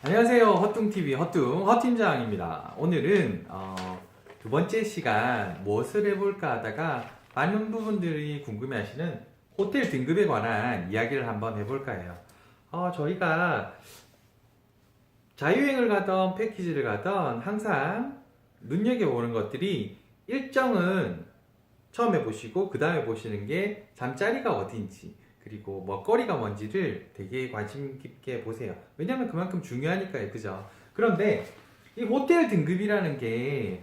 안녕하세요. 허뚱TV 허팀장입니다. 오늘은 두 번째 시간 무엇을 해볼까 하다가 많은 부분들이 궁금해하시는 호텔 등급에 관한 이야기를 한번 해볼까 해요. 저희가 자유여행을 가던 패키지를 가던 항상 눈여겨보는 것들이 일정은 처음에 보시고 그 다음에 보시는 게 잠자리가 어딘지 그리고 먹거리가 뭔지를 되게 관심 깊게 보세요. 왜냐면 그만큼 중요하니까요. 그죠? 그런데 이 호텔 등급이라는 게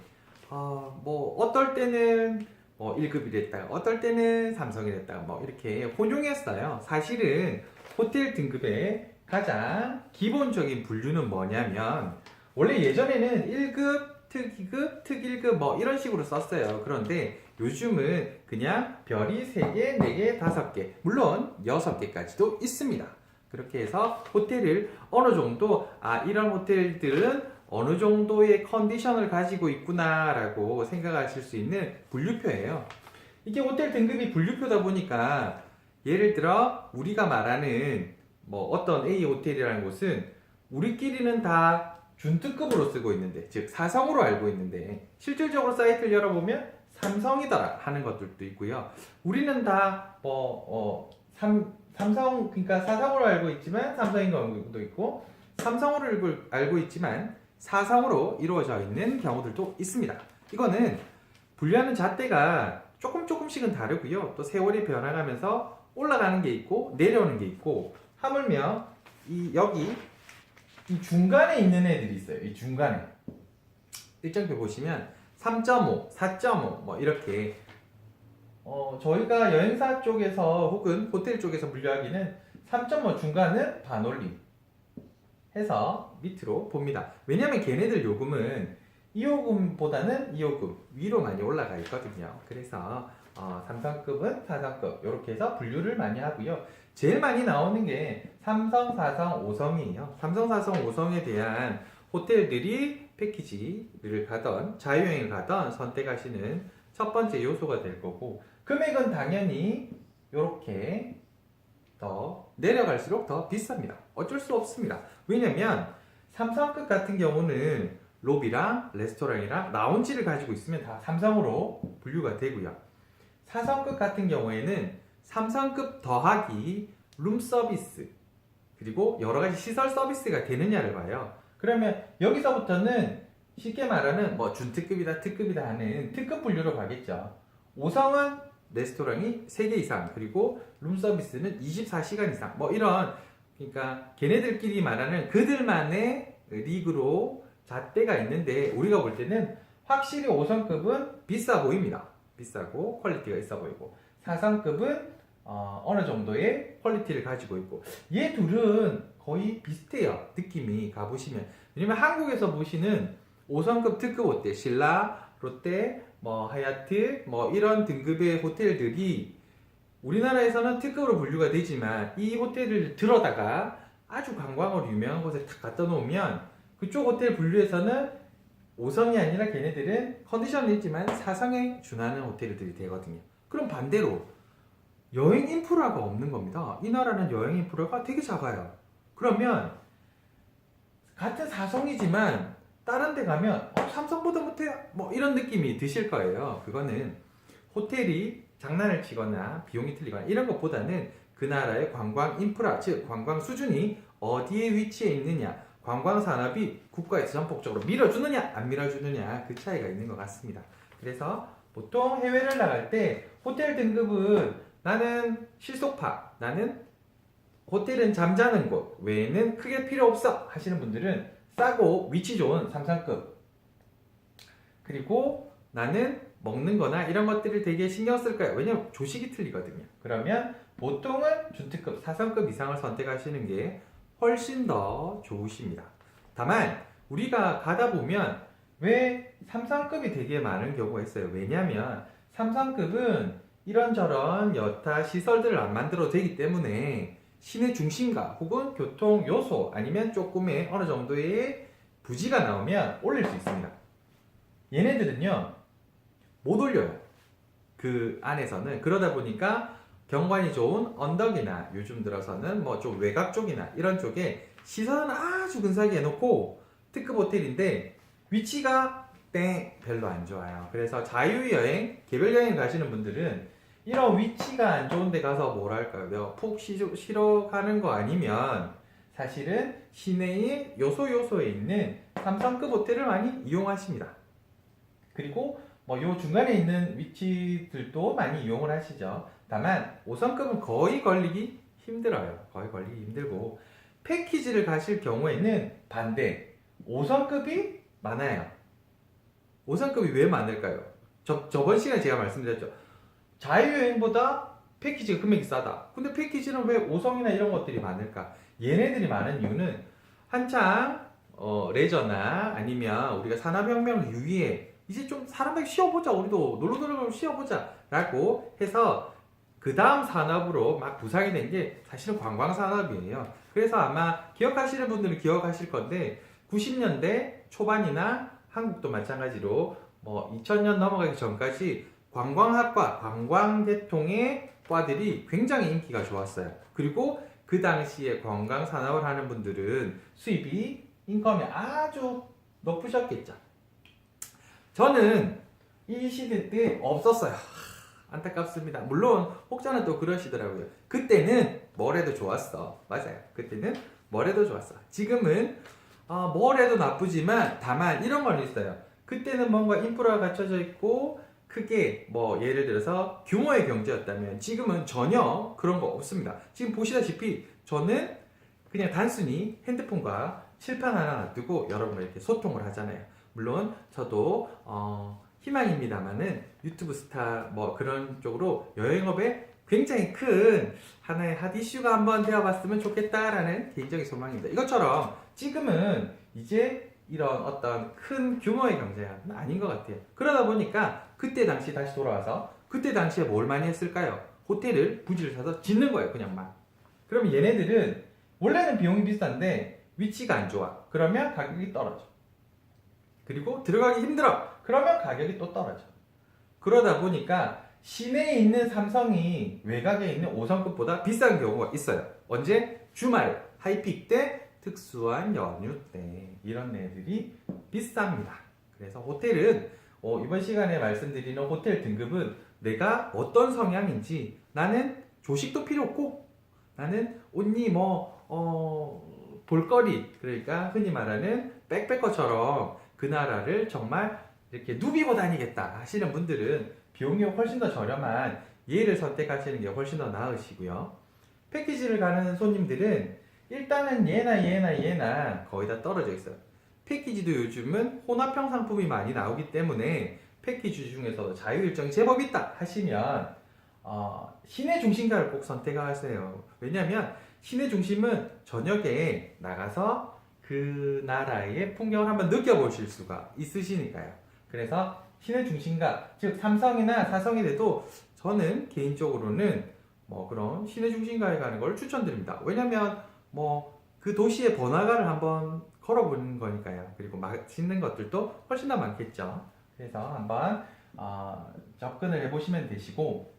뭐 어떨 때는 뭐 1급이랬다가 어떨 때는 삼성이랬다가 뭐 이렇게 혼용했어요. 사실은 호텔 등급의 가장 기본적인 분류는 뭐냐면 원래 예전에는 1급, 특2급, 특1급 뭐 이런 식으로 썼어요. 그런데 요즘은 그냥 별이 3개, 4개, 5개, 물론 6개까지도 있습니다. 그렇게 해서 호텔을 어느 정도, 이런 호텔들은 어느 정도의 컨디션을 가지고 있구나 라고 생각하실 수 있는 분류표예요. 이게 호텔 등급이 분류표다 보니까 예를 들어 우리가 말하는 뭐 어떤 A 호텔이라는 곳은 우리끼리는 다 준특급으로 쓰고 있는데, 즉 4성으로 알고 있는데 실질적으로 사이트를 열어보면 삼성이더라 하는 것들도 있고요. 우리는 다 삼성, 그러니까 4성으로 알고 있지만 삼성인 경우도 있고, 삼성으로 알고 있지만 4성으로 이루어져 있는 경우들도 있습니다. 이거는 분류하는 잣대가 조금씩은 다르고요. 또 세월이 변화가면서 올라가는 게 있고 내려오는 게 있고, 하물며 여기 이 중간에 있는 애들이 있어요. 이 중간에 일정표 보시면 3.5, 4.5 뭐 이렇게 저희가 여행사 쪽에서 혹은 호텔 쪽에서 분류하기는 3.5 중간은 반올림 해서 밑으로 봅니다. 왜냐하면 걔네들 요금은 2호금보다는 2호금 위로 많이 올라가 있거든요. 그래서 3성급은 4성급 이렇게 해서 분류를 많이 하고요. 제일 많이 나오는 게 3성, 4성, 5성이에요. 3성, 4성, 5성에 대한 호텔들이 패키지를 가던 자유여행을 가던 선택하시는 첫 번째 요소가 될 거고, 금액은 당연히 이렇게 더 내려갈수록 더 비쌉니다. 어쩔 수 없습니다. 왜냐면 3성급 같은 경우는 로비랑 레스토랑이랑 라운지를 가지고 있으면 다 3성으로 분류가 되고요. 4성급 같은 경우에는 3성급 더하기 룸 서비스 그리고 여러가지 시설 서비스가 되느냐를 봐요. 그러면 여기서부터는 쉽게 말하는 뭐 준특급이다 특급이다 하는 특급 분류로 가겠죠. 5성은 레스토랑이 3개 이상 그리고 룸 서비스는 24시간 이상 뭐 이런, 그러니까 걔네들끼리 말하는 그들만의 리그로 잣대가 있는데, 우리가 볼 때는 확실히 5성급은 비싸 보입니다. 비싸고 퀄리티가 있어 보이고, 4성급은 어느 정도의 퀄리티를 가지고 있고, 얘 둘은 거의 비슷해요. 느낌이 가보시면. 왜냐면 한국에서 보시는 5성급 특급 호텔, 신라, 롯데, 뭐 하얏트, 뭐 이런 등급의 호텔들이 우리나라에서는 특급으로 분류가 되지만 이 호텔을 들어다가 아주 관광으로 유명한 곳에 탁 갖다 놓으면 그쪽 호텔 분류에서는 5성이 아니라 걔네들은 컨디션은 있지만 4성에 준하는 호텔들이 되거든요. 그럼 반대로 여행 인프라가 없는 겁니다. 이 나라는 여행 인프라가 되게 작아요. 그러면 같은 4성이지만 다른 데 가면 3성보다 못해 뭐 이런 느낌이 드실 거예요. 그거는 호텔이 장난을 치거나 비용이 틀리거나 이런 것보다는 그 나라의 관광 인프라, 즉 관광 수준이 어디에 위치해 있느냐, 관광 산업이 국가에서 전폭적으로 밀어주느냐 안 밀어주느냐, 그 차이가 있는 것 같습니다. 그래서 보통 해외를 나갈 때 호텔 등급은 나는 실속파, 나는 호텔은 잠자는 곳 외에는 크게 필요 없어 하시는 분들은 싸고 위치 좋은 3성급, 그리고 나는 먹는 거나 이런 것들을 되게 신경 쓸 거예요. 왜냐면 조식이 틀리거든요. 그러면 보통은 준특급 4성급 이상을 선택하시는 게 훨씬 더 좋으십니다. 다만 우리가 가다 보면 왜 3성급이 되게 많은 경우가 있어요. 왜냐면 3성급은 이런저런 여타 시설들을 안 만들어도 되기 때문에 시내 중심가 혹은 교통 요소 아니면 조금의 어느 정도의 부지가 나오면 올릴 수 있습니다. 얘네들은요 못 올려요. 그 안에서는. 그러다 보니까 경관이 좋은 언덕이나 요즘 들어서는 뭐 좀 외곽 쪽이나 이런 쪽에 시설은 아주 근사하게 해놓고 특급 호텔인데 위치가 별로 안 좋아요. 그래서 자유여행, 개별여행 가시는 분들은 이런 위치가 안 좋은 데 가서 뭐랄까요, 푹 쉬러 가는 거 아니면 사실은 시내의 요소에 있는 3성급 호텔을 많이 이용하십니다. 그리고 뭐 요 중간에 있는 위치들도 많이 이용을 하시죠. 다만 5성급은 거의 걸리기 힘들어요. 거의 걸리기 힘들고 패키지를 가실 경우에는 반대 5성급이 많아요. 5성급이 왜 많을까요? 저번 시간에 제가 말씀드렸죠. 자유여행보다 패키지가 금액이 싸다. 근데 패키지는 왜 5성이나 이런 것들이 많을까? 얘네들이 많은 이유는 한창 레저나 아니면 우리가 산업혁명 이후에 이제 좀 사람들이 쉬어보자, 우리도 놀러들어가면 쉬어보자 라고 해서 그 다음 산업으로 막 부상이 된 게 사실은 관광산업이에요. 그래서 아마 기억하시는 분들은 기억하실 건데 90년대 초반이나 한국도 마찬가지로 뭐 2000년 넘어가기 전까지 관광학과, 관광계통의 과들이 굉장히 인기가 좋았어요. 그리고 그 당시에 관광산업을 하는 분들은 수입이, 인컴이 아주 높으셨겠죠. 저는 이 시대 때 없었어요. 안타깝습니다. 물론 혹자는 또 그러시더라고요. 그때는 뭘 해도 좋았어. 맞아요. 그때는 뭘 해도 좋았어. 지금은 뭘 해도 나쁘지만 다만 이런 건 있어요. 그때는 뭔가 인프라가 갖춰져 있고 크게 뭐 예를 들어서 규모의 경제였다면 지금은 전혀 그런 거 없습니다. 지금 보시다시피 저는 그냥 단순히 핸드폰과 칠판 하나 놔두고 여러분과 이렇게 소통을 하잖아요. 물론 저도 희망입니다만은 유튜브 스타 뭐 그런 쪽으로 여행업에 굉장히 큰 하나의 핫 이슈가 한번 되어봤으면 좋겠다라는 개인적인 소망입니다. 이것처럼 지금은 이제 이런 어떤 큰 규모의 경제는 아닌 것 같아요. 그러다 보니까 그때 당시 다시 돌아와서 그때 당시에 뭘 많이 했을까요? 호텔을 부지를 사서 짓는 거예요. 그냥 막. 그러면 얘네들은 원래는 비용이 비싼데 위치가 안 좋아. 그러면 가격이 떨어져. 그리고 들어가기 힘들어. 그러면 가격이 또 떨어져. 그러다 보니까 시내에 있는 삼성이 외곽에 있는 5성급보다 비싼 경우가 있어요. 언제? 주말, 하이픽 때, 특수한 연휴 때 이런 애들이 비쌉니다. 그래서 호텔은 이번 시간에 말씀드리는 호텔 등급은 내가 어떤 성향인지 나는 조식도 필요 없고 나는 온리 볼거리 그러니까 흔히 말하는 백패커처럼 그 나라를 정말 이렇게 누비고 다니겠다 하시는 분들은 비용이 훨씬 더 저렴한 얘를 선택하시는 게 훨씬 더 나으시고요. 패키지를 가는 손님들은 일단은 얘나 거의 다 떨어져 있어요. 패키지도 요즘은 혼합형 상품이 많이 나오기 때문에 패키지 중에서도 자유일정이 제법 있다 하시면 시내 중심가를 꼭 선택하세요. 왜냐하면 시내 중심은 저녁에 나가서 그 나라의 풍경을 한번 느껴보실 수가 있으시니까요. 그래서 시내 중심가, 즉 3성이나 4성이 돼도 저는 개인적으로는 뭐 그런 시내 중심가에 가는 걸 추천드립니다. 왜냐면 뭐 그 도시의 번화가를 한번 걸어보는 거니까요. 그리고 맛있는 것들도 훨씬 더 많겠죠. 그래서 한번 접근을 해보시면 되시고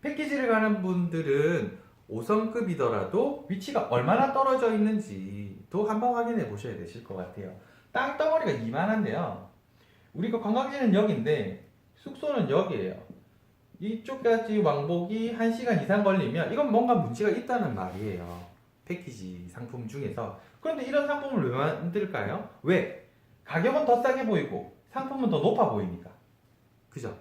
패키지를 가는 분들은 5성급이더라도 위치가 얼마나 떨어져 있는지도 한번 확인해 보셔야 되실 것 같아요. 땅덩어리가 이만한데요. 우리가 관광지는 여기인데 숙소는 여기예요. 이쪽까지 왕복이 1시간 이상 걸리면 이건 뭔가 문제가 있다는 말이에요. 패키지 상품 중에서. 그런데 이런 상품을 왜 만들까요? 왜? 가격은 더 싸게 보이고 상품은 더 높아 보이니까. 그죠?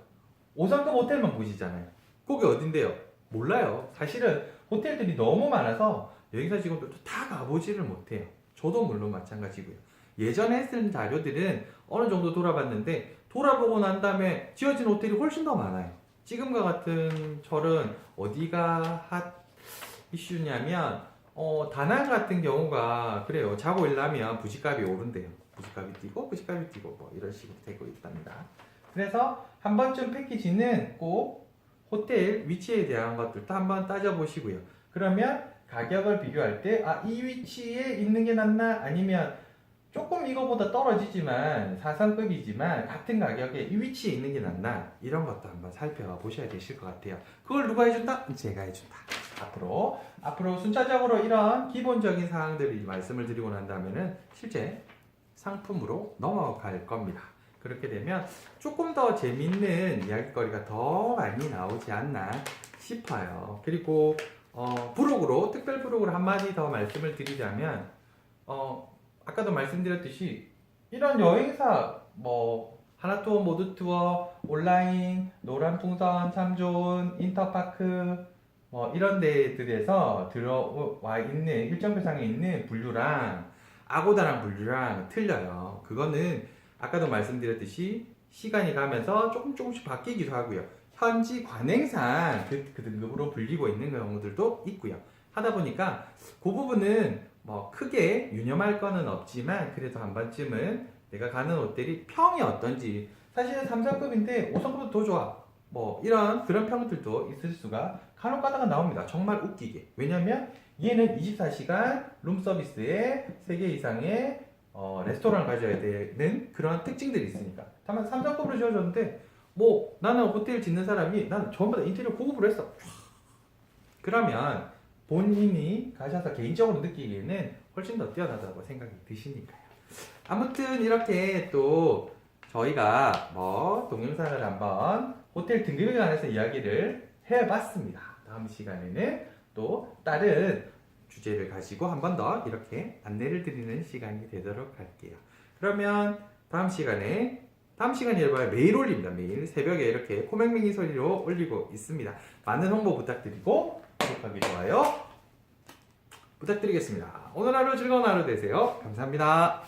5성급 호텔만 보시잖아요. 거기 어딘데요? 몰라요. 사실은 호텔들이 너무 많아서 여행사 직원들도 다 가보지를 못해요. 저도 물론 마찬가지고요. 예전에 쓴 자료들은 어느 정도 돌아봤는데 돌아보고 난 다음에 지어진 호텔이 훨씬 더 많아요. 지금과 같은 철은 어디가 핫 이슈냐면 다낭 같은 경우가 그래요. 자고 일어나면 부지값이 오른대요. 부지값이 뛰고 뭐 이런 식으로 되고 있답니다. 그래서 한 번쯤 패키지는 꼭 호텔 위치에 대한 것들도 한번 따져보시고요. 그러면 가격을 비교할 때 이 위치에 있는 게 낫나 아니면 조금 이거보다 떨어지지만 4성급이지만 같은 가격에 이 위치에 있는 게 낫나 이런 것도 한번 살펴보셔야 되실 것 같아요. 그걸 누가 해준다? 제가 해준다. 앞으로 순차적으로 이런 기본적인 사항들을 말씀을 드리고 난 다음에는 실제 상품으로 넘어갈 겁니다. 그렇게 되면 조금 더 재밌는 이야기거리가 더 많이 나오지 않나 싶어요. 그리고 부록으로 특별 부록으로 한마디 더 말씀을 드리자면 아까도 말씀드렸듯이 이런 여행사 뭐 하나투어, 모두투어, 온라인, 노란풍선, 참 좋은, 인터파크 뭐 이런 데들에서 들어와 있는 일정표상에 있는 분류랑 아고다랑 분류랑 틀려요. 그거는 아까도 말씀드렸듯이 시간이 가면서 조금씩 바뀌기도 하고요. 현지 관행상 그 등급으로 불리고 있는 경우들도 있고요. 하다 보니까 그 부분은 뭐 크게 유념할 거는 없지만 그래도 한 번쯤은 내가 가는 호텔이 평이 어떤지 사실은 3성급인데 5성급도 더 좋아 뭐 이런 그런 평들도 있을 수가 간혹 가다가 나옵니다. 정말 웃기게. 왜냐면 얘는 24시간 룸 서비스에 3개 이상의 레스토랑을 가져야 되는 그런 특징들이 있으니까. 다만 3성급으로 지어줬는데 뭐 나는 호텔 짓는 사람이 나는 전부 다 인테리어 고급으로 했어. 그러면 본인이 가셔서 개인적으로 느끼기에는 훨씬 더 뛰어나다고 생각이 드시니까요. 아무튼 이렇게 또 저희가 뭐 동영상을 한번 호텔 등급에 관해서 이야기를 해봤습니다. 다음 시간에는 또 다른 주제를 가지고 한 번 더 이렇게 안내를 드리는 시간이 되도록 할게요. 그러면 다음 시간이 매일 올립니다. 매일 새벽에 이렇게 코맹맹이 소리로 올리고 있습니다. 많은 홍보 부탁드리고 구독하기, 좋아요 부탁드리겠습니다. 오늘 하루 즐거운 하루 되세요. 감사합니다.